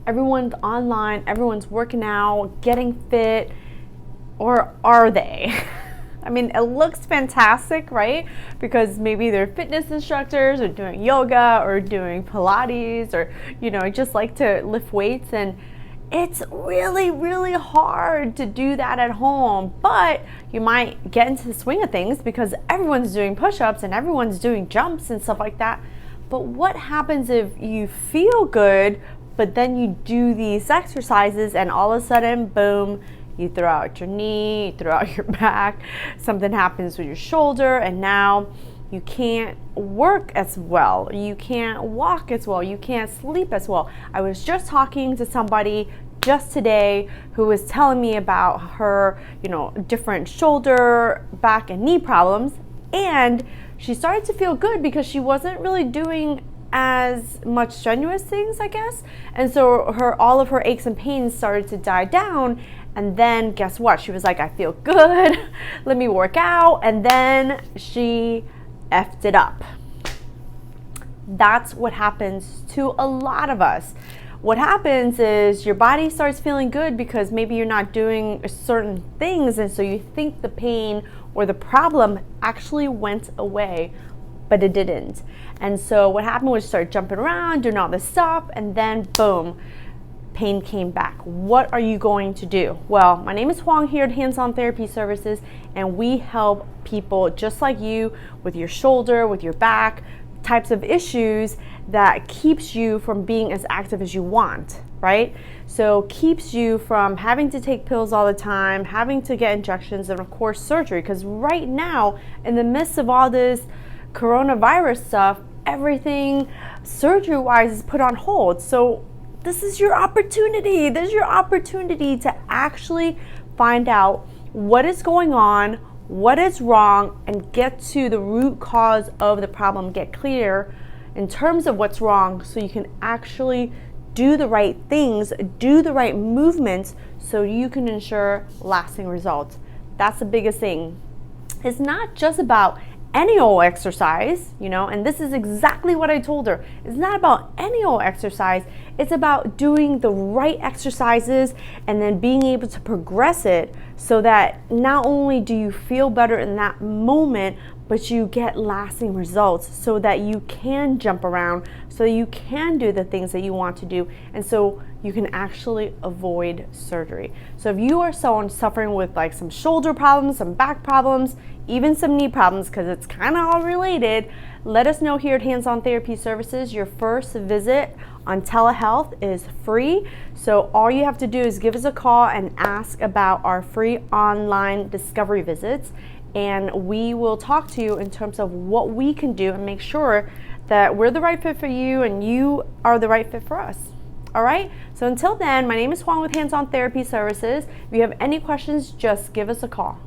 everyone's online, everyone's working out, getting fit, or are they? I mean, it looks fantastic, right? Because maybe they're fitness instructors or doing yoga or doing Pilates or, just like to lift weights, and it's really, really hard to do that at home, but you might get into the swing of things because everyone's doing push-ups and everyone's doing jumps and stuff like that. But what happens if you feel good, but then you do these exercises and all of a sudden, boom, you throw out your knee, you throw out your back, something happens with your shoulder, and now you can't work as well, you can't walk as well, you can't sleep as well. I was just talking to somebody just today who was telling me about her, different shoulder, back, and knee problems, and she started to feel good because she wasn't really doing as much strenuous things, I guess, and so all of her aches and pains started to die down. And then guess what? She was like, I feel good, let me work out. And then she effed it up. That's what happens to a lot of us. What happens is your body starts feeling good because maybe you're not doing certain things, and so you think the pain or the problem actually went away, but it didn't. And so what happened was you start jumping around, doing all this stuff, and then boom, pain came back. What are you going to do? Well, my name is Huang here at Hands-On Therapy Services, and we help people just like you with your shoulder, with your back, types of issues that keeps you from being as active as you want, right? So keeps you from having to take pills all the time, having to get injections, and of course surgery, because right now, in the midst of all this coronavirus stuff, everything surgery-wise is put on hold. So this is your opportunity. This is your opportunity to actually find out what is going on, what is wrong, and get to the root cause of the problem, get clear in terms of what's wrong so you can actually do the right things, do the right movements so you can ensure lasting results. That's the biggest thing. It's not just about any old exercise, and this is exactly what I told her. It's not about any old exercise. It's about doing the right exercises and then being able to progress it so that not only do you feel better in that moment, but you get lasting results so that you can jump around, so you can do the things that you want to do, and so you can actually avoid surgery. So if you are someone suffering with like some shoulder problems, some back problems, even some knee problems, because it's kind of all related, let us know here at Hands-On Therapy Services. Your first visit on telehealth is free. So all you have to do is give us a call and ask about our free online discovery visits, and we will talk to you in terms of what we can do and make sure that we're the right fit for you and you are the right fit for us. All right, so until then, my name is Huang with Hands-On Therapy Services. If you have any questions, just give us a call.